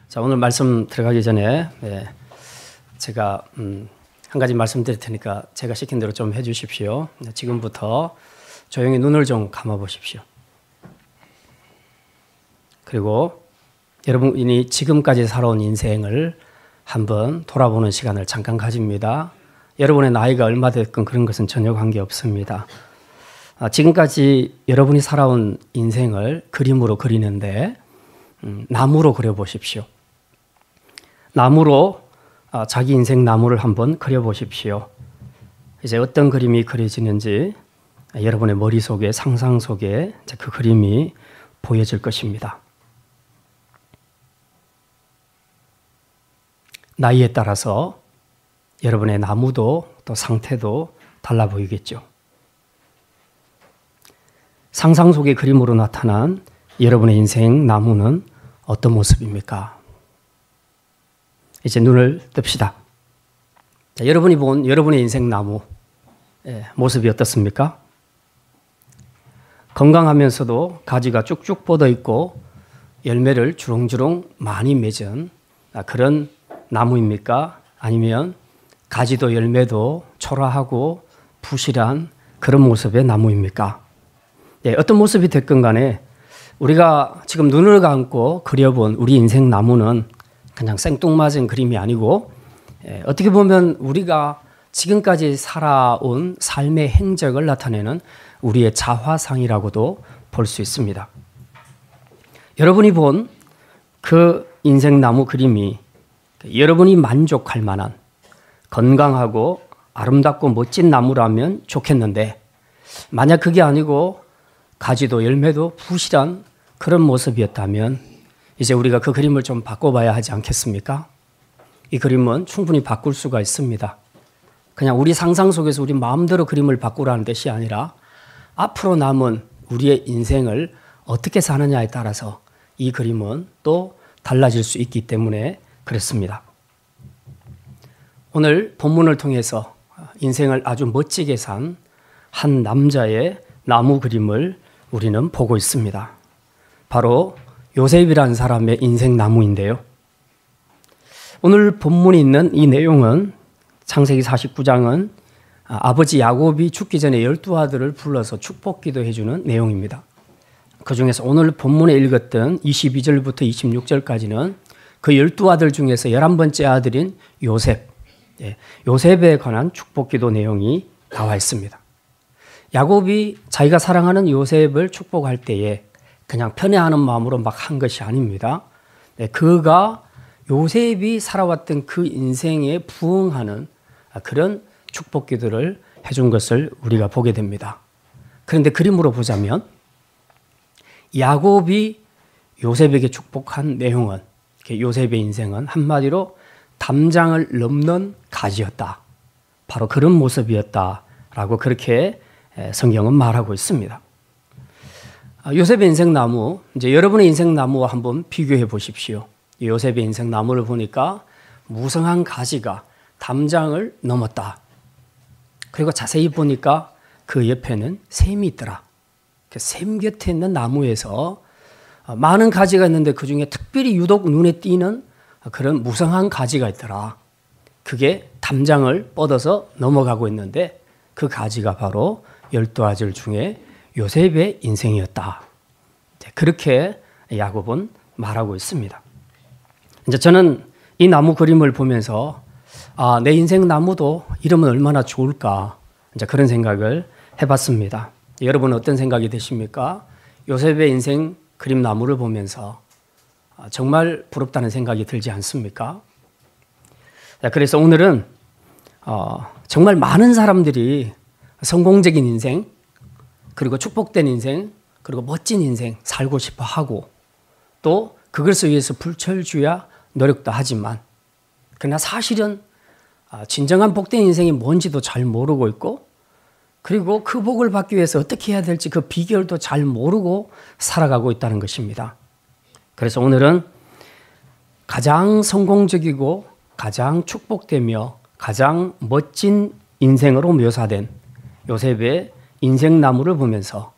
자, 오늘 말씀 들어가기 전에 제가 한 가지 말씀드릴 테니까 제가 시킨 대로 좀 해주십시오. 지금부터 조용히 눈을 좀 감아보십시오. 그리고 여러분이 지금까지 살아온 인생을 한번 돌아보는 시간을 잠깐 가집니다. 여러분의 나이가 얼마 됐건 그런 것은 전혀 관계없습니다. 지금까지 여러분이 살아온 인생을 그림으로 그리는데 나무로 그려보십시오. 나무로 자기 인생 나무를 한번 그려보십시오. 이제 어떤 그림이 그려지는지 여러분의 머릿속에 상상 속에 그 그림이 보여질 것입니다. 나이에 따라서 여러분의 나무도 또 상태도 달라 보이겠죠. 상상 속의 그림으로 나타난 여러분의 인생 나무는 어떤 모습입니까? 이제 눈을 뜹시다. 자, 여러분이 본 여러분의 인생 나무 모습이 어떻습니까? 건강하면서도 가지가 쭉쭉 뻗어 있고 열매를 주렁주렁 많이 맺은 그런 나무입니까? 아니면 가지도 열매도 초라하고 부실한 그런 모습의 나무입니까? 어떤 모습이 됐건 간에 우리가 지금 눈을 감고 그려본 우리 인생 나무는 그냥 생뚱맞은 그림이 아니고 어떻게 보면 우리가 지금까지 살아온 삶의 행적을 나타내는 우리의 자화상이라고도 볼 수 있습니다. 여러분이 본 그 인생 나무 그림이 여러분이 만족할 만한 건강하고 아름답고 멋진 나무라면 좋겠는데 만약 그게 아니고 가지도 열매도 부실한 그런 모습이었다면 이제 우리가 그 그림을 좀 바꿔봐야 하지 않겠습니까? 이 그림은 충분히 바꿀 수가 있습니다. 그냥 우리 상상 속에서 우리 마음대로 그림을 바꾸라는 뜻이 아니라 앞으로 남은 우리의 인생을 어떻게 사느냐에 따라서 이 그림은 또 달라질 수 있기 때문에 그렇습니다. 오늘 본문을 통해서 인생을 아주 멋지게 산 한 남자의 나무 그림을 우리는 보고 있습니다. 바로 요셉이라는 사람의 인생 나무인데요. 오늘 본문에 있는 이 내용은 창세기 49장은 아버지 야곱이 죽기 전에 12아들을 불러서 축복기도 해주는 내용입니다. 그 중에서 오늘 본문에 읽었던 22절부터 26절까지는 그 12아들 중에서 11번째 아들인 요셉, 요셉에 관한 축복기도 내용이 나와 있습니다. 야곱이 자기가 사랑하는 요셉을 축복할 때에 그냥 편애하는 마음으로 막 한 것이 아닙니다. 그가 요셉이 살아왔던 그 인생에 부응하는 그런 축복기도를 해준 것을 우리가 보게 됩니다. 그런데 그림으로 보자면 야곱이 요셉에게 축복한 내용은 요셉의 인생은 한마디로 담장을 넘는 가지였다. 바로 그런 모습이었다라고 그렇게 성경은 말하고 있습니다. 요셉의 인생 나무, 이제 여러분의 인생 나무와 한번 비교해 보십시오. 요셉의 인생 나무를 보니까 무성한 가지가 담장을 넘었다. 그리고 자세히 보니까 그 옆에는 샘이 있더라. 샘 곁에 있는 나무에서 많은 가지가 있는데 그 중에 특별히 유독 눈에 띄는 그런 무성한 가지가 있더라. 그게 담장을 뻗어서 넘어가고 있는데 그 가지가 바로 12아들 중에 요셉의 인생이었다. 그렇게 야곱은 말하고 있습니다. 이제 저는 이 나무 그림을 보면서 내 인생 나무도 이러면 얼마나 좋을까 이제 그런 생각을 해봤습니다. 여러분은 어떤 생각이 드십니까? 요셉의 인생 그림 나무를 보면서 정말 부럽다는 생각이 들지 않습니까? 그래서 오늘은 정말 많은 사람들이 성공적인 인생, 그리고 축복된 인생, 그리고 멋진 인생 살고 싶어 하고 또 그것을 위해서 불철주야 노력도 하지만 그러나 사실은 진정한 복된 인생이 뭔지도 잘 모르고 있고 그리고 그 복을 받기 위해서 어떻게 해야 될지 그 비결도 잘 모르고 살아가고 있다는 것입니다. 그래서 오늘은 가장 성공적이고 가장 축복되며 가장 멋진 인생으로 묘사된 요셉의 인생 나무를 보면서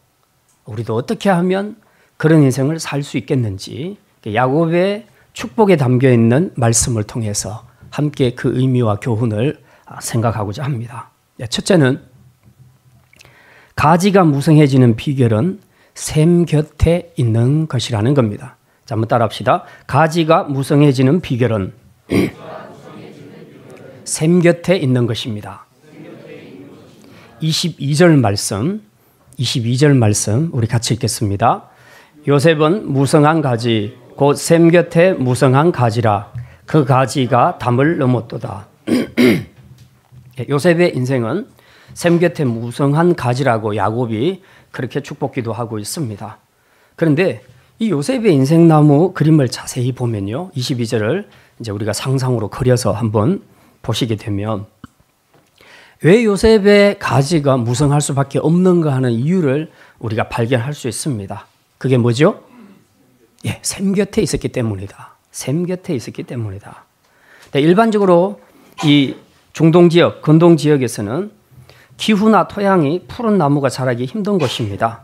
우리도 어떻게 하면 그런 인생을 살 수 있겠는지 야곱의 축복에 담겨 있는 말씀을 통해서 함께 그 의미와 교훈을 생각하고자 합니다. 첫째는 가지가 무성해지는 비결은 샘 곁에 있는 것이라는 겁니다. 자, 한번 따라합시다. 가지가 무성해지는 비결은 샘 곁에 있는 것입니다. 22절 말씀 우리 같이 읽겠습니다. 요셉은 무성한 가지 곧 샘 곁에 무성한 가지라 그 가지가 담을 넘었도다. 요셉의 인생은 샘 곁에 무성한 가지라고 야곱이 그렇게 축복기도 하고 있습니다. 그런데 이 요셉의 인생나무 그림을 자세히 보면요, 22절을 이제 우리가 상상으로 그려서 한번 보시게 되면 왜 요셉의 가지가 무성할 수밖에 없는가 하는 이유를 우리가 발견할 수 있습니다. 그게 뭐죠? 샘 곁에 있었기 때문이다. 샘 곁에 있었기 때문이다. 일반적으로 이 중동 지역, 건동 지역에서는 기후나 토양이 푸른 나무가 자라기 힘든 곳입니다.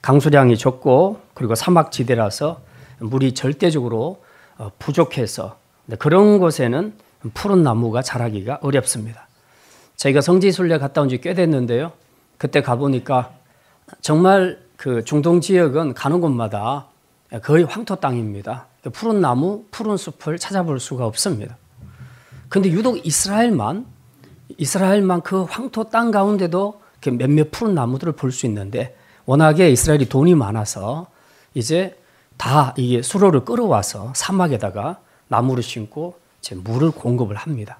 강수량이 적고 그리고 사막지대라서 물이 절대적으로 부족해서 그런 곳에는 푸른 나무가 자라기가 어렵습니다. 저희가 성지순례 갔다 온 지 꽤 됐는데요. 그때 가보니까 정말 그 중동 지역은 가는 곳마다 거의 황토 땅입니다. 푸른 나무, 푸른 숲을 찾아볼 수가 없습니다. 그런데 유독 이스라엘만 그 황토 땅 가운데도 몇몇 푸른 나무들을 볼 수 있는데 워낙에 이스라엘이 돈이 많아서 이제 다 이게 수로를 끌어와서 사막에다가 나무를 심고 이제 물을 공급을 합니다.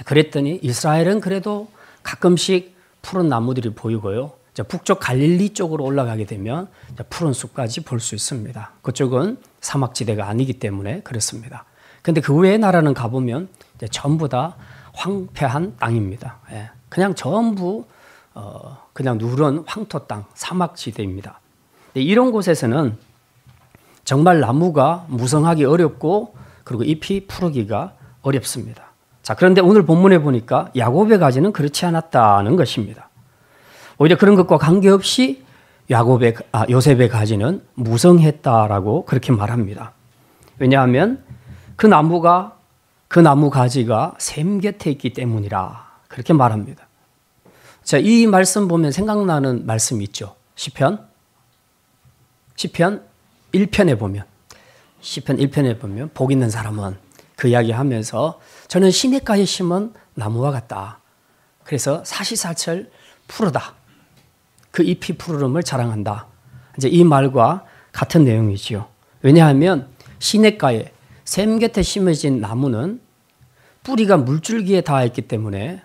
그랬더니 이스라엘은 그래도 가끔씩 푸른 나무들이 보이고요. 북쪽 갈릴리 쪽으로 올라가게 되면 푸른 숲까지 볼 수 있습니다. 그쪽은 사막지대가 아니기 때문에 그렇습니다. 그런데 그 외의 나라는 가보면 전부 다 황폐한 땅입니다. 그냥 전부 그냥 누런 황토 땅, 사막지대입니다. 이런 곳에서는 정말 나무가 무성하기 어렵고 그리고 잎이 푸르기가 어렵습니다. 자, 그런데 오늘 본문에 보니까 야곱의 가지는 그렇지 않았다는 것입니다. 오히려 그런 것과 관계없이 요셉의 가지는 무성했다라고 그렇게 말합니다. 왜냐하면 그 나무 가지가 샘 곁에 있기 때문이라 그렇게 말합니다. 자, 이 말씀 보면 생각나는 말씀이 있죠. 시편 1편에 보면 복 있는 사람은 그 이야기하면서 저는 시냇가에 심은 나무와 같다. 그래서 사시사철 푸르다. 그 잎이 푸르름을 자랑한다. 이제 이 말과 같은 내용이지요. 왜냐하면 시냇가에 샘 곁에 심어진 나무는 뿌리가 물줄기에 닿아 있기 때문에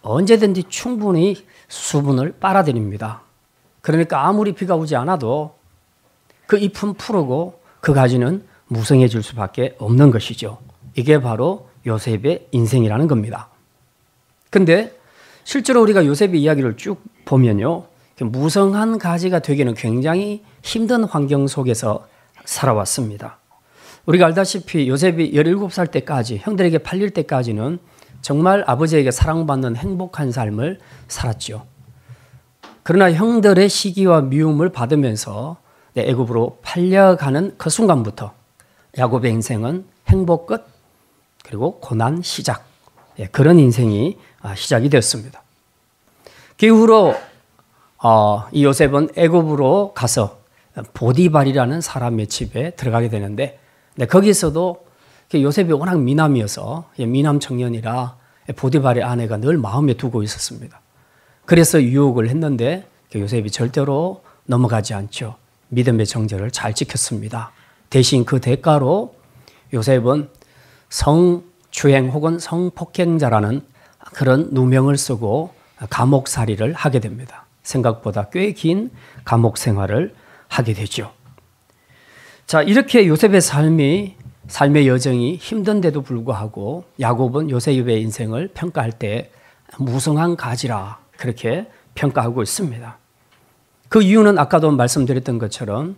언제든지 충분히 수분을 빨아들입니다. 그러니까 아무리 비가 오지 않아도 그 잎은 푸르고 그 가지는 무성해질 수밖에 없는 것이죠. 이게 바로 요셉의 인생이라는 겁니다. 근데 실제로 우리가 요셉의 이야기를 쭉 보면요, 무성한 가지가 되기는 굉장히 힘든 환경 속에서 살아왔습니다. 우리가 알다시피 요셉이 17살 때까지, 형들에게 팔릴 때까지는 정말 아버지에게 사랑받는 행복한 삶을 살았죠. 그러나 형들의 시기와 미움을 받으면서 애굽으로 팔려가는 그 순간부터 야곱의 인생은 행복 끝 그리고 고난 시작, 그런 인생이 시작이 됐습니다. 그 이후로 이 요셉은 애굽으로 가서 보디발이라는 사람의 집에 들어가게 되는데 거기서도 요셉이 워낙 미남이어서 미남 청년이라 보디발의 아내가 늘 마음에 두고 있었습니다. 그래서 유혹을 했는데 요셉이 절대로 넘어가지 않죠. 믿음의 정절을 잘 지켰습니다. 대신 그 대가로 요셉은 성추행 혹은 성폭행자라는 그런 누명을 쓰고 감옥살이를 하게 됩니다. 생각보다 꽤 긴 감옥 생활을 하게 되죠. 자, 이렇게 요셉의 삶의 여정이 힘든데도 불구하고 야곱은 요셉의 인생을 평가할 때 무성한 가지라 그렇게 평가하고 있습니다. 그 이유는 아까도 말씀드렸던 것처럼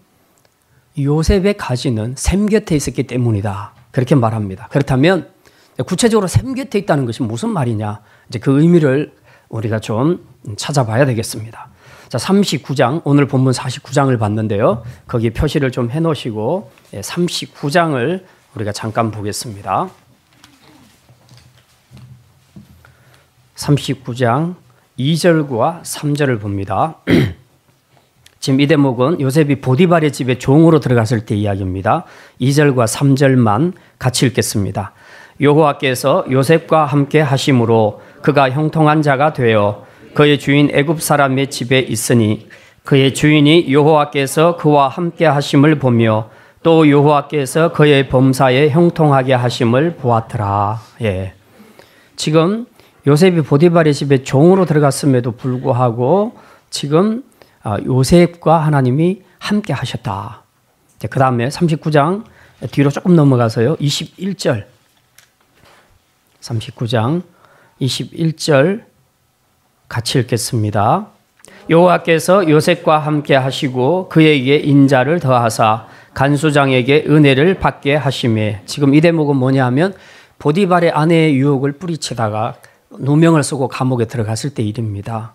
요셉의 가지는 샘 곁에 있었기 때문이다 그렇게 말합니다. 그렇다면 구체적으로 샘 곁에 있다는 것이 무슨 말이냐, 이제 그 의미를 우리가 좀 찾아봐야 되겠습니다. 자, 39장, 오늘 본문 49장을 봤는데요. 거기 표시를 좀 해놓으시고 39장을 우리가 잠깐 보겠습니다. 39장 2절과 3절을 봅니다. 지금 이 대목은 요셉이 보디발의 집에 종으로 들어갔을 때 이야기입니다. 2절과 3절만 같이 읽겠습니다. 여호와께서 요셉과 함께 하심으로 그가 형통한 자가 되어 그의 주인 애굽 사람의 집에 있으니 그의 주인이 여호와께서 그와 함께 하심을 보며 또 여호와께서 그의 범사에 형통하게 하심을 보았더라. 예. 지금 요셉이 보디발의 집에 종으로 들어갔음에도 불구하고 지금 요셉과 하나님이 함께 하셨다. 그 다음에 39장 뒤로 조금 넘어가서요. 21절 39장 21절 같이 읽겠습니다. 여호와께서 요셉과 함께 하시고 그에게 인자를 더하사 간수장에게 은혜를 받게 하심에 지금 이 대목은 뭐냐면 보디발의 아내의 유혹을 뿌리치다가 누명을 쓰고 감옥에 들어갔을 때 일입니다.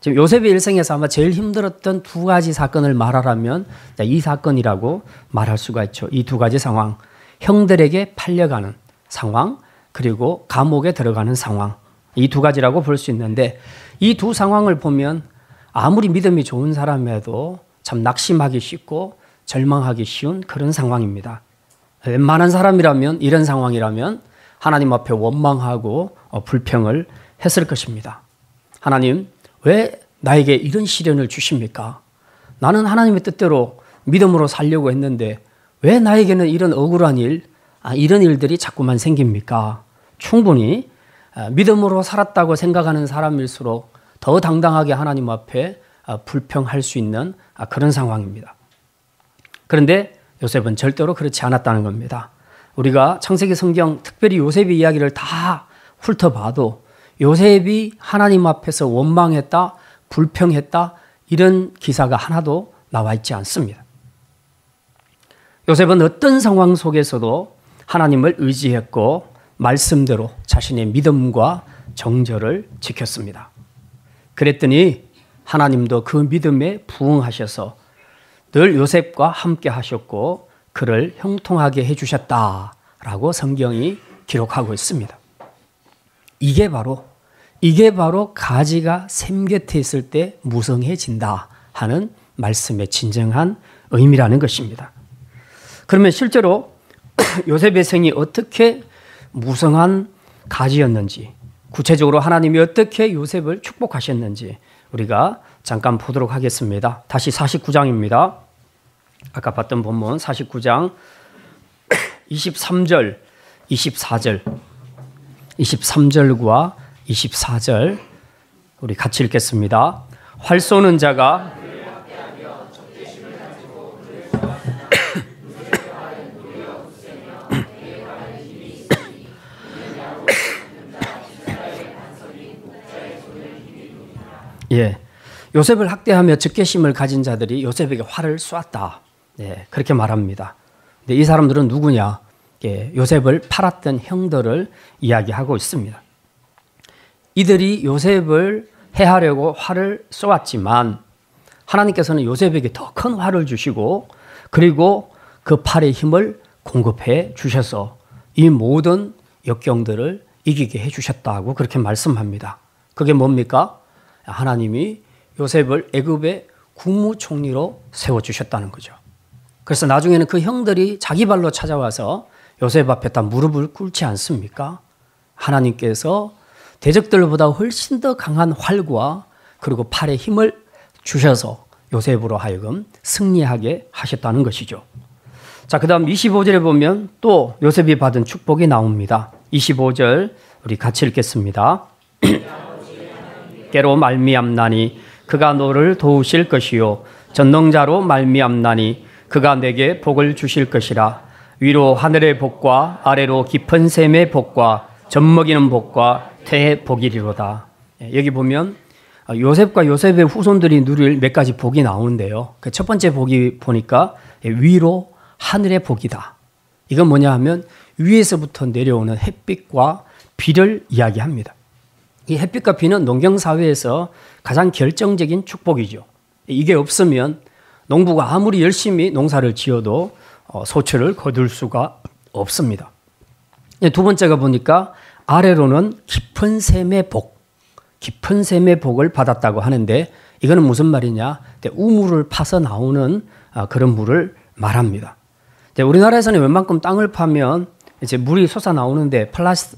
지금 요셉의 일생에서 아마 제일 힘들었던 두 가지 사건을 말하라면 이 사건이라고 말할 수가 있죠. 이 두 가지 상황, 형들에게 팔려가는 상황 그리고 감옥에 들어가는 상황, 이 두 가지라고 볼 수 있는데 이 두 상황을 보면 아무리 믿음이 좋은 사람에도 참 낙심하기 쉽고 절망하기 쉬운 그런 상황입니다. 웬만한 사람이라면 이런 상황이라면 하나님 앞에 원망하고 불평을 했을 것입니다. 하나님, 왜 나에게 이런 시련을 주십니까? 나는 하나님의 뜻대로 믿음으로 살려고 했는데 왜 나에게는 이런 억울한 일, 이런 일들이 자꾸만 생깁니까? 충분히 믿음으로 살았다고 생각하는 사람일수록 더 당당하게 하나님 앞에 불평할 수 있는 그런 상황입니다. 그런데 요셉은 절대로 그렇지 않았다는 겁니다. 우리가 창세기 성경 특별히 요셉의 이야기를 다 훑어봐도 요셉이 하나님 앞에서 원망했다, 불평했다 이런 기사가 하나도 나와 있지 않습니다. 요셉은 어떤 상황 속에서도 하나님을 의지했고 말씀대로 자신의 믿음과 정절을 지켰습니다. 그랬더니 하나님도 그 믿음에 부응하셔서 늘 요셉과 함께 하셨고 그를 형통하게 해주셨다라고 성경이 기록하고 있습니다. 이게 바로 가지가 샘 곁에 있을 때 무성해진다 하는 말씀의 진정한 의미라는 것입니다. 그러면 실제로 요셉의 생이 어떻게 무성한 가지였는지, 구체적으로 하나님이 어떻게 요셉을 축복하셨는지 우리가 잠깐 보도록 하겠습니다. 다시 49장입니다. 아까 봤던 본문 49장 23절, 24절, 23절과 24절 우리 같이 읽겠습니다. 활 쏘는 자가 예, 요셉을 학대하며 적개심을 가진 자들이 요셉에게 활을 쏘았다. 예, 그렇게 말합니다. 근데 이 사람들은 누구냐? 예, 요셉을 팔았던 형들을 이야기하고 있습니다. 이들이 요셉을 해하려고 활을 쏘았지만 하나님께서는 요셉에게 더 큰 활을 주시고 그리고 그 팔의 힘을 공급해 주셔서 이 모든 역경들을 이기게 해 주셨다고 그렇게 말씀합니다. 그게 뭡니까? 하나님이 요셉을 애굽의 국무총리로 세워주셨다는 거죠. 그래서 나중에는 그 형들이 자기 발로 찾아와서 요셉 앞에다 무릎을 꿇지 않습니까? 하나님께서 대적들보다 훨씬 더 강한 활과 그리고 팔에 힘을 주셔서 요셉으로 하여금 승리하게 하셨다는 것이죠. 자, 그 다음 25절에 보면 또 요셉이 받은 축복이 나옵니다. 25절 우리 같이 읽겠습니다. 깨로 말미암나니 그가 너를 도우실 것이요 전능자로 말미암나니 그가 내게 복을 주실 것이라. 위로 하늘의 복과 아래로 깊은 샘의 복과 젖먹이는 복과 태의 복이리로다. 여기 보면 요셉과 요셉의 후손들이 누릴 몇 가지 복이 나오는데요. 그 첫 번째 복이 보니까 위로 하늘의 복이다. 이건 뭐냐 하면 위에서부터 내려오는 햇빛과 비를 이야기합니다. 이 햇빛과 비는 농경사회에서 가장 결정적인 축복이죠. 이게 없으면 농부가 아무리 열심히 농사를 지어도 소출을 거둘 수가 없습니다. 두 번째가 보니까 아래로는 깊은 샘의 복을 받았다고 하는데 이거는 무슨 말이냐? 우물을 파서 나오는 그런 물을 말합니다. 우리나라에서는 웬만큼 땅을 파면 이제 물이 솟아 나오는데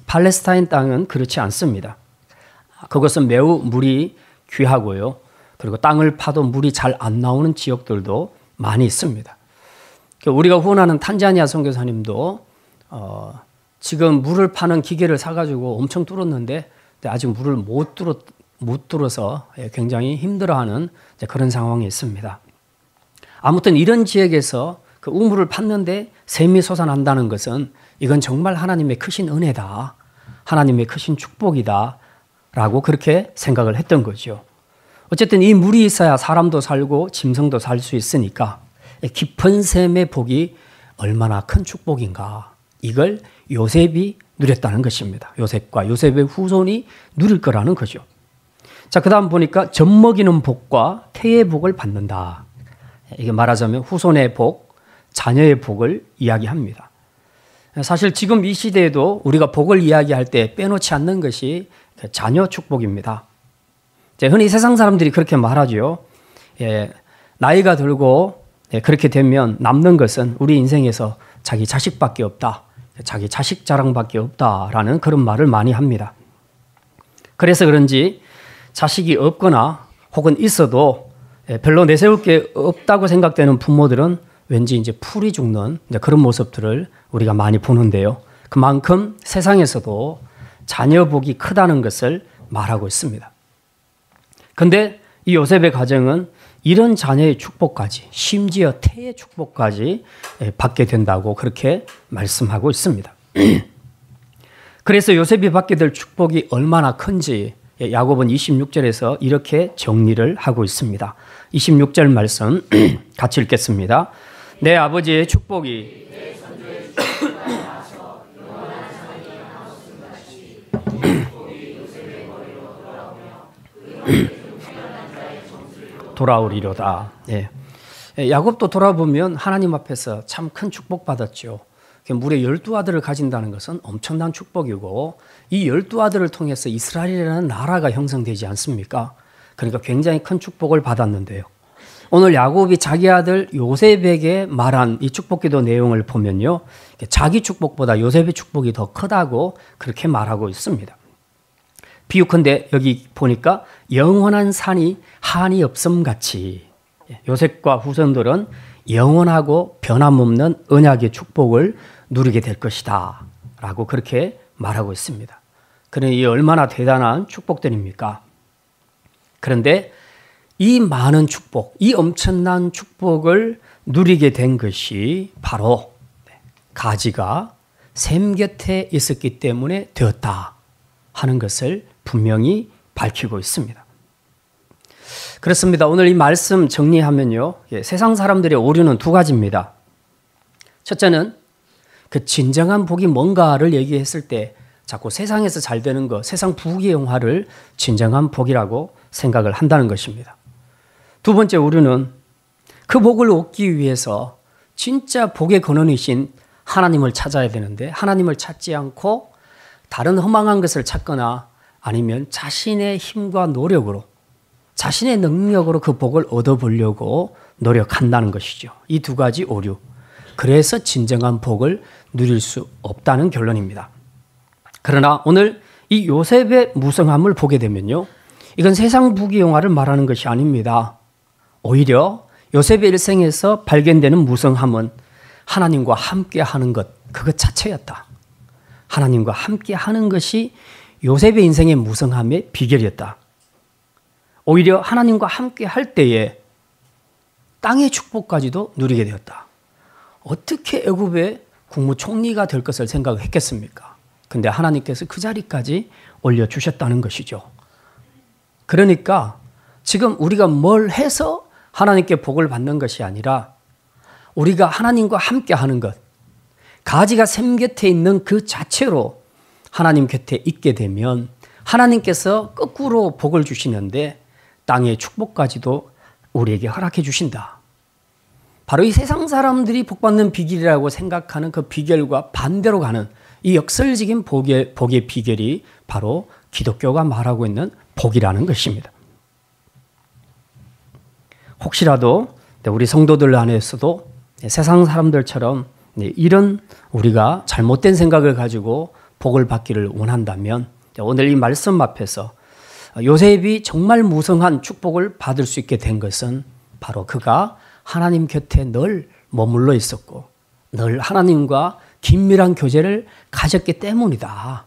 팔레스타인 땅은 그렇지 않습니다. 그것은 매우 물이 귀하고요. 그리고 땅을 파도 물이 잘 안 나오는 지역들도 많이 있습니다. 우리가 후원하는 탄자니아 선교사님도 지금 물을 파는 기계를 사가지고 엄청 뚫었는데 아직 물을 못 뚫어서 굉장히 힘들어하는 그런 상황이 있습니다. 아무튼 이런 지역에서 그 우물을 팠는데 샘이 솟아난다는 것은 이건 정말 하나님의 크신 은혜다. 하나님의 크신 축복이다. 라고 그렇게 생각을 했던 거죠. 어쨌든 이 물이 있어야 사람도 살고 짐승도 살 수 있으니까 깊은 샘의 복이 얼마나 큰 축복인가. 이걸 요셉이 누렸다는 것입니다. 요셉과 요셉의 후손이 누릴 거라는 거죠. 자, 그 다음 보니까 젖먹이는 복과 태의 복을 받는다. 이게 말하자면 후손의 복, 자녀의 복을 이야기합니다. 사실 지금 이 시대에도 우리가 복을 이야기할 때 빼놓지 않는 것이 자녀 축복입니다. 흔히 세상 사람들이 그렇게 말하죠. 나이가 들고 그렇게 되면 남는 것은 우리 인생에서 자기 자식밖에 없다. 자기 자식 자랑밖에 없다라는 그런 말을 많이 합니다. 그래서 그런지 자식이 없거나 혹은 있어도 별로 내세울 게 없다고 생각되는 부모들은 왠지 이제 풀이 죽는 그런 모습들을 우리가 많이 보는데요. 그만큼 세상에서도 자녀 복이 크다는 것을 말하고 있습니다. 근데 이 요셉의 가정은 이런 자녀의 축복까지, 심지어 태의 축복까지 받게 된다고 그렇게 말씀하고 있습니다. 그래서 요셉이 받게 될 축복이 얼마나 큰지 야곱은 26절에서 이렇게 정리를 하고 있습니다. 26절 말씀 같이 읽겠습니다. 내 아버지의 축복이 돌아오리로다. 야곱도 돌아보면 하나님 앞에서 참 큰 축복 받았죠. 무려 12아들을 가진다는 것은 엄청난 축복이고 이 12아들을 통해서 이스라엘이라는 나라가 형성되지 않습니까? 그러니까 굉장히 큰 축복을 받았는데요. 오늘 야곱이 자기 아들 요셉에게 말한 이 축복기도 내용을 보면요. 자기 축복보다 요셉의 축복이 더 크다고 그렇게 말하고 있습니다. 비유컨대 여기 보니까 영원한 산이 한이 없음 같이 요셉과 후손들은 영원하고 변함없는 언약의 축복을 누리게 될 것이다 라고 그렇게 말하고 있습니다. 그러니 이 얼마나 대단한 축복들입니까? 그런데 이 많은 축복, 이 엄청난 축복을 누리게 된 것이 바로 가지가 샘 곁에 있었기 때문에 되었다 하는 것을 분명히 밝히고 있습니다. 그렇습니다. 오늘 이 말씀 정리하면요. 세상 사람들의 오류는 두 가지입니다. 첫째는 그 진정한 복이 뭔가를 얘기했을 때 자꾸 세상에서 잘 되는 것, 세상 부귀영화를 진정한 복이라고 생각을 한다는 것입니다. 두 번째 오류는 그 복을 얻기 위해서 진짜 복의 근원이신 하나님을 찾아야 되는데 하나님을 찾지 않고 다른 허망한 것을 찾거나 아니면 자신의 힘과 노력으로 자신의 능력으로 그 복을 얻어보려고 노력한다는 것이죠. 이 두 가지 오류. 그래서 진정한 복을 누릴 수 없다는 결론입니다. 그러나 오늘 이 요셉의 무성함을 보게 되면요. 이건 세상 부귀영화를 말하는 것이 아닙니다. 오히려 요셉의 일생에서 발견되는 무성함은 하나님과 함께 하는 것, 그것 자체였다. 하나님과 함께 하는 것이 요셉의 인생의 무성함의 비결이었다. 오히려 하나님과 함께 할 때에 땅의 축복까지도 누리게 되었다. 어떻게 애굽의 국무총리가 될 것을 생각했겠습니까? 근데 하나님께서 그 자리까지 올려주셨다는 것이죠. 그러니까 지금 우리가 뭘 해서 하나님께 복을 받는 것이 아니라 우리가 하나님과 함께 하는 것, 가지가 샘 곁에 있는 그 자체로 하나님 곁에 있게 되면 하나님께서 거꾸로 복을 주시는데 땅의 축복까지도 우리에게 허락해 주신다. 바로 이 세상 사람들이 복받는 비결이라고 생각하는 그 비결과 반대로 가는 이 역설적인 복의 비결이 바로 기독교가 말하고 있는 복이라는 것입니다. 혹시라도 우리 성도들 안에서도 세상 사람들처럼 이런 우리가 잘못된 생각을 가지고 복을 받기를 원한다면 오늘 이 말씀 앞에서 요셉이 정말 무성한 축복을 받을 수 있게 된 것은 바로 그가 하나님 곁에 늘 머물러 있었고 늘 하나님과 긴밀한 교제를 가졌기 때문이다.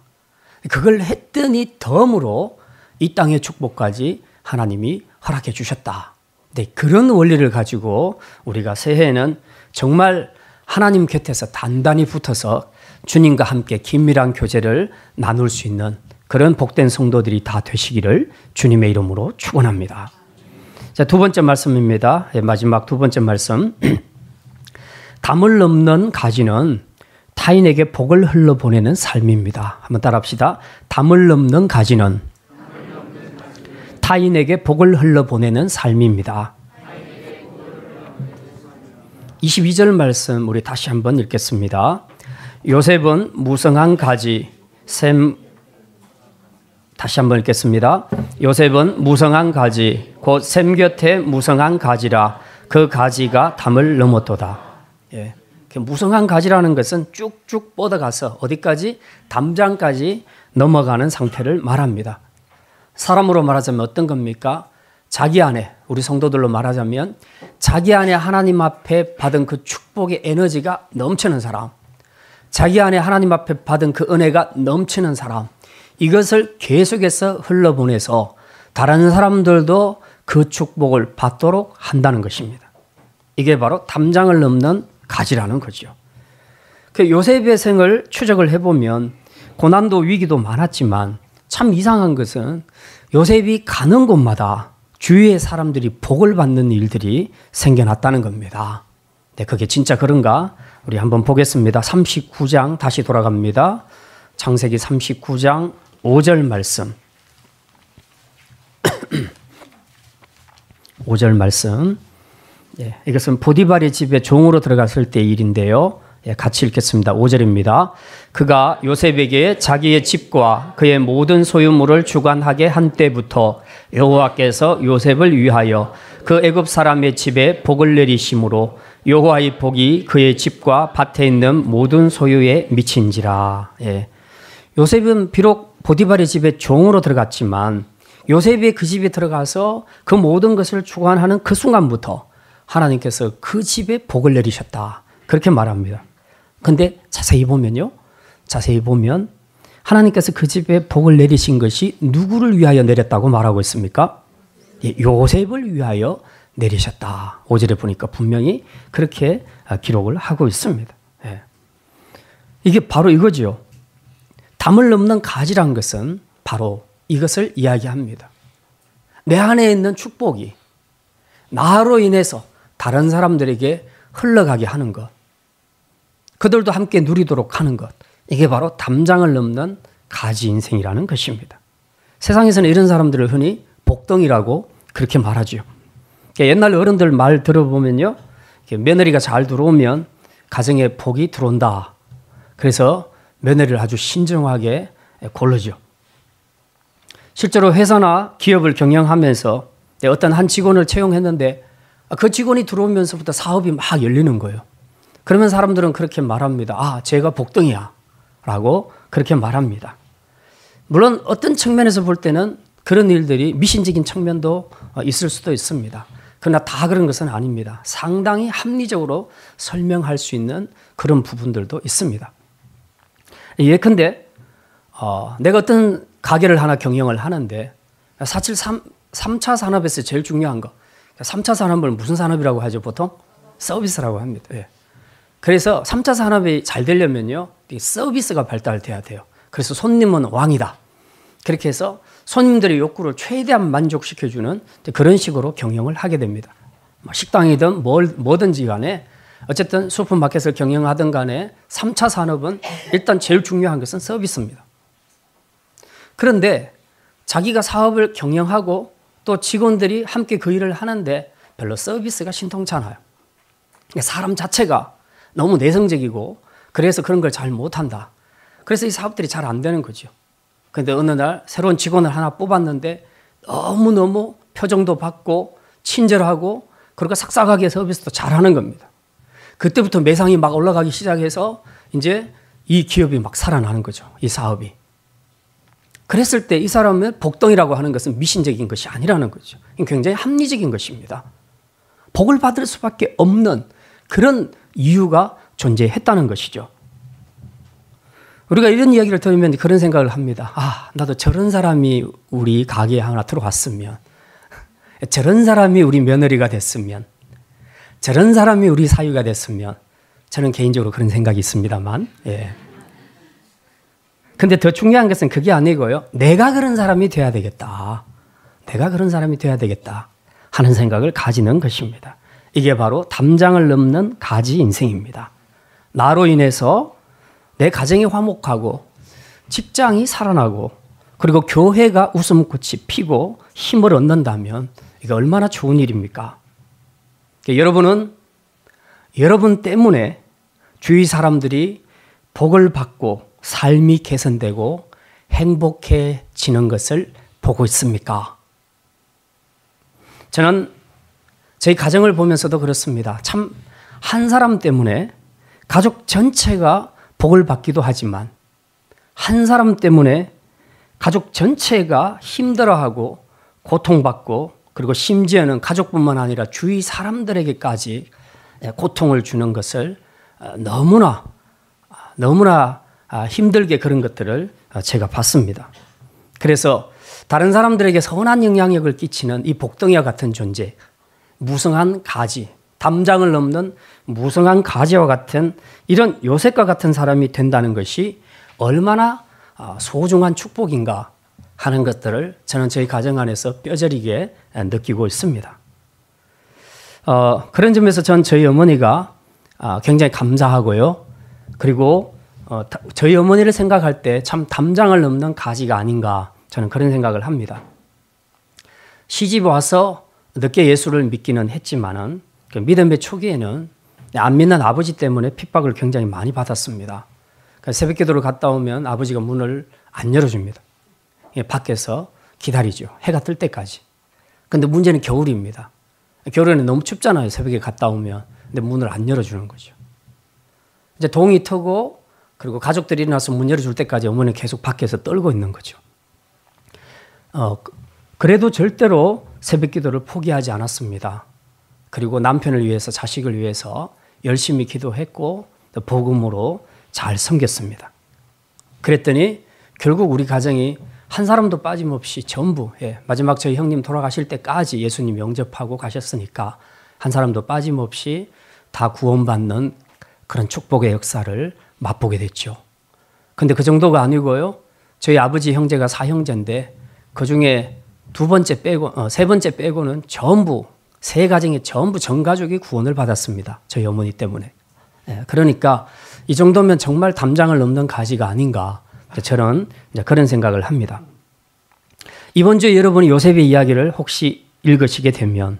그걸 했더니 덤으로 이 땅의 축복까지 하나님이 허락해 주셨다. 네, 그런 원리를 가지고 우리가 새해에는 정말 하나님 곁에서 단단히 붙어서 주님과 함께 긴밀한 교제를 나눌 수 있는 그런 복된 성도들이 다 되시기를 주님의 이름으로 축원합니다. 자, 두 번째 말씀입니다. 마지막 두 번째 말씀. 담을 넘는 가지는 타인에게 복을 흘러보내는 삶입니다. 한번 따라합시다. 담을 넘는 가지는 타인에게 복을 흘러보내는 삶입니다. 22절 말씀 우리 다시 한번 읽겠습니다. 요셉은 무성한 가지 다시 한번 읽겠습니다. 요셉은 무성한 가지 곧 샘 곁에 무성한 가지라 그 가지가 담을 넘었도다. 예. 무성한 가지라는 것은 쭉쭉 뻗어가서 어디까지? 담장까지 넘어가는 상태를 말합니다. 사람으로 말하자면 어떤 겁니까? 자기 안에, 우리 성도들로 말하자면 자기 안에 하나님 앞에 받은 그 축복의 에너지가 넘치는 사람, 자기 안에 하나님 앞에 받은 그 은혜가 넘치는 사람, 이것을 계속해서 흘러보내서 다른 사람들도 그 축복을 받도록 한다는 것입니다. 이게 바로 담장을 넘는 가지라는 거죠. 그 요셉의 생을 추적을 해보면 고난도 위기도 많았지만 참 이상한 것은 요셉이 가는 곳마다 주위의 사람들이 복을 받는 일들이 생겨났다는 겁니다. 네, 그게 진짜 그런가? 우리 한번 보겠습니다. 39장 다시 돌아갑니다. 창세기 39장 5절 말씀. 5절 말씀. 예, 이것은 보디발의 집에 종으로 들어갔을 때 일인데요. 예, 같이 읽겠습니다. 5절입니다. 그가 요셉에게 자기의 집과 그의 모든 소유물을 주관하게 한 때부터 여호와께서 요셉을 위하여 그 애굽 사람의 집에 복을 내리심으로 여호와의 복이 그의 집과 밭에 있는 모든 소유에 미친지라. 예. 요셉은 비록 보디발의 집에 종으로 들어갔지만 요셉이 그 집에 들어가서 그 모든 것을 주관하는 그 순간부터 하나님께서 그 집에 복을 내리셨다. 그렇게 말합니다. 근데 자세히 보면요. 자세히 보면 하나님께서 그 집에 복을 내리신 것이 누구를 위하여 내렸다고 말하고 있습니까? 예, 요셉을 위하여 내리셨다. 5절에 보니까 분명히 그렇게 기록을 하고 있습니다. 예. 이게 바로 이거죠. 담을 넘는 가지란 것은 바로 이것을 이야기합니다. 내 안에 있는 축복이 나로 인해서 다른 사람들에게 흘러가게 하는 것, 그들도 함께 누리도록 하는 것, 이게 바로 담장을 넘는 가지 인생이라는 것입니다. 세상에서는 이런 사람들을 흔히 복덩이라고 그렇게 말하죠. 옛날 어른들 말 들어보면요, 며느리가 잘 들어오면 가정에 복이 들어온다. 그래서 며느리를 아주 신중하게 고르죠. 실제로 회사나 기업을 경영하면서 어떤 한 직원을 채용했는데 그 직원이 들어오면서부터 사업이 막 열리는 거예요. 그러면 사람들은 그렇게 말합니다. 아, 제가 복덩이야 라고 그렇게 말합니다. 물론 어떤 측면에서 볼 때는 그런 일들이 미신적인 측면도 있을 수도 있습니다. 그러나 다 그런 것은 아닙니다. 상당히 합리적으로 설명할 수 있는 그런 부분들도 있습니다. 예컨대 내가 어떤 가게를 하나 경영을 하는데 사실 3차 산업에서 제일 중요한 거, 3차 산업을 무슨 산업이라고 하죠? 보통 서비스라고 합니다. 예. 그래서 3차 산업이 잘 되려면요, 서비스가 발달돼야 돼요. 그래서 손님은 왕이다. 그렇게 해서 손님들의 욕구를 최대한 만족시켜주는 그런 식으로 경영을 하게 됩니다. 식당이든 뭐든지 간에 어쨌든 슈퍼마켓을 경영하든 간에 3차 산업은 일단 제일 중요한 것은 서비스입니다. 그런데 자기가 사업을 경영하고 또 직원들이 함께 그 일을 하는데 별로 서비스가 신통치 않아요. 사람 자체가 너무 내성적이고 그래서 그런 걸 잘 못한다. 그래서 이 사업들이 잘 안 되는 거죠. 그런데 어느 날 새로운 직원을 하나 뽑았는데 너무너무 표정도 밝고 친절하고 그리고 싹싹하게 서비스도 잘하는 겁니다. 그때부터 매상이 막 올라가기 시작해서 이제 이 기업이 막 살아나는 거죠. 이 사업이. 그랬을 때 이 사람의 복덩이라고 하는 것은 미신적인 것이 아니라는 거죠. 굉장히 합리적인 것입니다. 복을 받을 수밖에 없는 그런 이유가 존재했다는 것이죠. 우리가 이런 이야기를 들으면 그런 생각을 합니다. 아, 나도 저런 사람이 우리 가게에 하나 들어왔으면, 저런 사람이 우리 며느리가 됐으면, 저런 사람이 우리 사위가 됐으면, 저는 개인적으로 그런 생각이 있습니다만, 예. 근데 더 중요한 것은 그게 아니고요. 내가 그런 사람이 돼야 되겠다. 내가 그런 사람이 돼야 되겠다 하는 생각을 가지는 것입니다. 이게 바로 담장을 넘는 가지 인생입니다. 나로 인해서 내 가정이 화목하고 직장이 살아나고 그리고 교회가 웃음꽃이 피고 힘을 얻는다면 이게 얼마나 좋은 일입니까? 여러분은 여러분 때문에 주위 사람들이 복을 받고 삶이 개선되고 행복해지는 것을 보고 있습니까? 저는 저희 가정을 보면서도 그렇습니다. 참 한 사람 때문에 가족 전체가 복을 받기도 하지만 한 사람 때문에 가족 전체가 힘들어하고 고통받고 그리고 심지어는 가족뿐만 아니라 주위 사람들에게까지 고통을 주는 것을 너무나 힘들게 그런 것들을 제가 봤습니다. 그래서 다른 사람들에게 선한 영향력을 끼치는 이 복덩이와 같은 존재, 무성한 가지, 담장을 넘는 무성한 가지와 같은 이런 요셉과 같은 사람이 된다는 것이 얼마나 소중한 축복인가 하는 것들을 저는 저희 가정 안에서 뼈저리게 느끼고 있습니다. 그런 점에서 전 저희 어머니가 굉장히 감사하고요. 그리고 저희 어머니를 생각할 때 참 담장을 넘는 가지가 아닌가 저는 그런 생각을 합니다. 시집 와서 늦게 예수를 믿기는 했지만은 그 믿음의 초기에는 안 믿는 아버지 때문에 핍박을 굉장히 많이 받았습니다. 새벽 기도를 갔다 오면 아버지가 문을 안 열어줍니다. 밖에서 기다리죠. 해가 뜰 때까지. 근데 문제는 겨울입니다. 겨울에는 너무 춥잖아요. 새벽에 갔다 오면. 근데 문을 안 열어주는 거죠. 이제 동이 트고 그리고 가족들이 일어나서 문 열어줄 때까지 어머니는 계속 밖에서 떨고 있는 거죠. 그래도 절대로 새벽 기도를 포기하지 않았습니다. 그리고 남편을 위해서 자식을 위해서 열심히 기도했고 복음으로 잘 섬겼습니다. 그랬더니 결국 우리 가정이 한 사람도 빠짐없이 전부 마지막 저희 형님 돌아가실 때까지 예수님 영접하고 가셨으니까 한 사람도 빠짐없이 다 구원받는 그런 축복의 역사를 맛보게 됐죠. 근데 그 정도가 아니고요. 저희 아버지 형제가 4형제인데 그중에 세 번째 빼고는 전부 세 가정이 전부 전 가족이 구원을 받았습니다. 저희 어머니 때문에. 그러니까 이 정도면 정말 담장을 넘는 가지가 아닌가 저는 그런 생각을 합니다. 이번 주에 여러분이 요셉의 이야기를 혹시 읽으시게 되면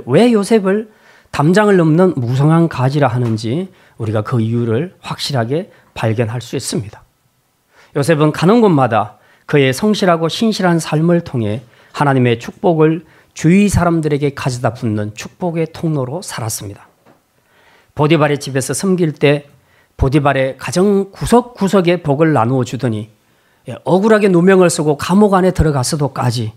왜 요셉을 담장을 넘는 무성한 가지라 하는지 우리가 그 이유를 확실하게 발견할 수 있습니다. 요셉은 가는 곳마다 그의 성실하고 신실한 삶을 통해 하나님의 축복을 주위 사람들에게 가져다 붓는 축복의 통로로 살았습니다. 보디발의 집에서 섬길 때 보디발의 가정 구석구석에 복을 나누어 주더니 억울하게 누명을 쓰고 감옥 안에 들어갔어도까지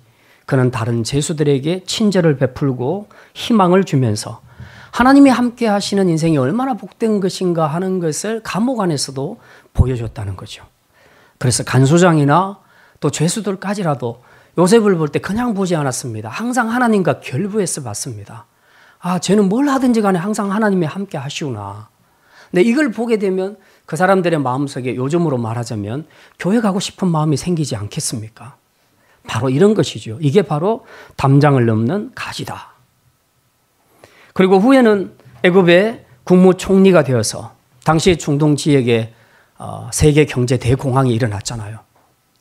그는 다른 죄수들에게 친절을 베풀고 희망을 주면서 하나님이 함께 하시는 인생이 얼마나 복된 것인가 하는 것을 감옥 안에서도 보여줬다는 거죠. 그래서 간소장이나 또 죄수들까지라도 요셉을 볼 때 그냥 보지 않았습니다. 항상 하나님과 결부해서 봤습니다. 아, 쟤는 뭘 하든지 간에 항상 하나님이 함께 하시구나. 근데 이걸 보게 되면 그 사람들의 마음속에 요즘으로 말하자면 교회 가고 싶은 마음이 생기지 않겠습니까? 바로 이런 것이죠. 이게 바로 담장을 넘는 가지다. 그리고 후에는 애굽의 국무총리가 되어서 당시 중동 지역에 세계 경제 대공황이 일어났잖아요.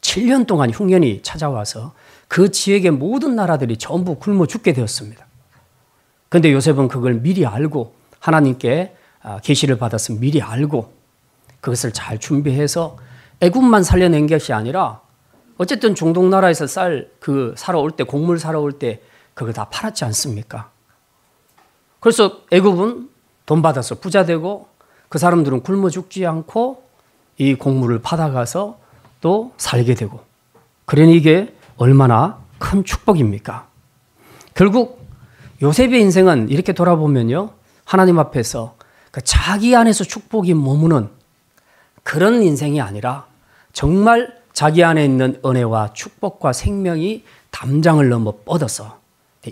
7년 동안 흉년이 찾아와서 그 지역의 모든 나라들이 전부 굶어 죽게 되었습니다. 그런데 요셉은 그걸 미리 알고 하나님께 계시를 받아서 미리 알고 그것을 잘 준비해서 애굽만 살려낸 것이 아니라 어쨌든 중동 나라에서 사러 올 때, 곡물 사러 올 때 그거 다 팔았지 않습니까? 그래서 애굽은 돈 받아서 부자 되고 그 사람들은 굶어 죽지 않고 이 곡물을 받아가서 또 살게 되고, 그러니 이게 얼마나 큰 축복입니까? 결국 요셉의 인생은 이렇게 돌아보면요, 하나님 앞에서 그 자기 안에서 축복이 머무는 그런 인생이 아니라 정말 자기 안에 있는 은혜와 축복과 생명이 담장을 넘어 뻗어서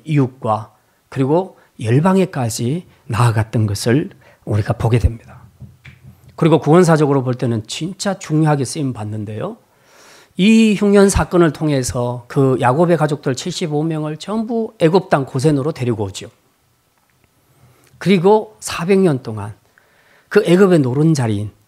이웃과 그리고 열방에까지 나아갔던 것을 우리가 보게 됩니다. 그리고 구원사적으로 볼 때는 진짜 중요하게 쓰임 받는데요, 이 흉년 사건을 통해서 그 야곱의 가족들 75명을 전부 애굽 땅 고센으로 데리고 오죠. 그리고 400년 동안 그 애굽의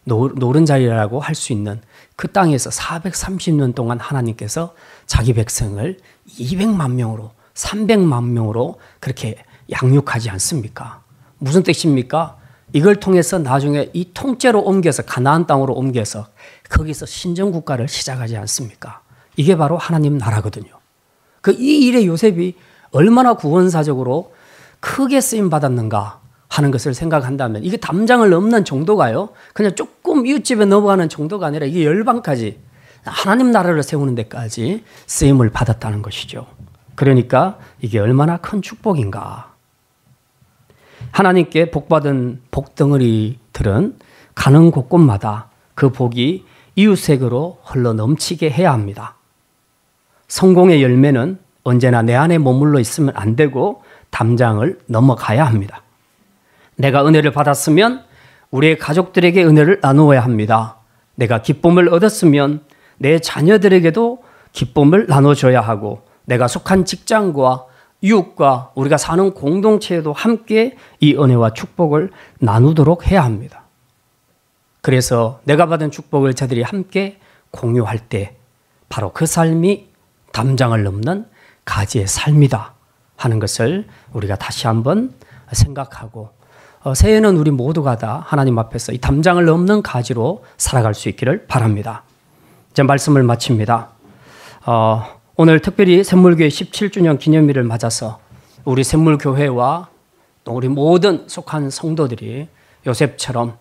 노른자리라고 할 수 있는 그 땅에서 430년 동안 하나님께서 자기 백성을 200만 명으로 300만 명으로 그렇게 양육하지 않습니까? 무슨 뜻입니까? 이걸 통해서 나중에 이 통째로 옮겨서 가나안 땅으로 옮겨서 거기서 신정국가를 시작하지 않습니까? 이게 바로 하나님 나라거든요. 이 일에 요셉이 얼마나 구원사적으로 크게 쓰임 받았는가 하는 것을 생각한다면 이게 담장을 넘는 정도가요, 그냥 조금 이웃집에 넘어가는 정도가 아니라 이게 열방까지 하나님 나라를 세우는 데까지 쓰임을 받았다는 것이죠. 그러니까 이게 얼마나 큰 축복인가. 하나님께 복받은 복덩어리들은 가는 곳곳마다 그 복이 이웃에게로 흘러 넘치게 해야 합니다. 성공의 열매는 언제나 내 안에 머물러 있으면 안 되고 담장을 넘어가야 합니다. 내가 은혜를 받았으면 우리의 가족들에게 은혜를 나누어야 합니다. 내가 기쁨을 얻었으면 내 자녀들에게도 기쁨을 나눠줘야 하고, 내가 속한 직장과 이웃과 우리가 사는 공동체에도 함께 이 은혜와 축복을 나누도록 해야 합니다. 그래서 내가 받은 축복을 저들이 함께 공유할 때 바로 그 삶이 담장을 넘는 가지의 삶이다 하는 것을 우리가 다시 한번 생각하고, 새해는 우리 모두가 다 하나님 앞에서 이 담장을 넘는 가지로 살아갈 수 있기를 바랍니다. 이제 말씀을 마칩니다. 오늘 특별히 샘물교회 17주년 기념일을 맞아서 우리 샘물교회와 또 우리 모든 속한 성도들이 요셉처럼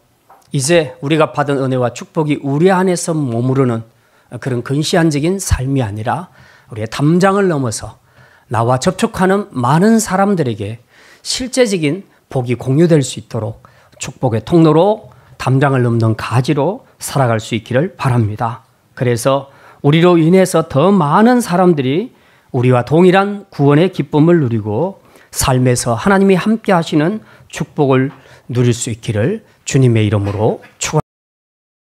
이제 우리가 받은 은혜와 축복이 우리 안에서 머무르는 그런 근시안적인 삶이 아니라 우리의 담장을 넘어서 나와 접촉하는 많은 사람들에게 실제적인 복이 공유될 수 있도록 축복의 통로로 담장을 넘는 가지로 살아갈 수 있기를 바랍니다. 그래서 우리로 인해서 더 많은 사람들이 우리와 동일한 구원의 기쁨을 누리고 삶에서 하나님이 함께 하시는 축복을 누릴 수 있기를 주님의 이름으로 축원합니다.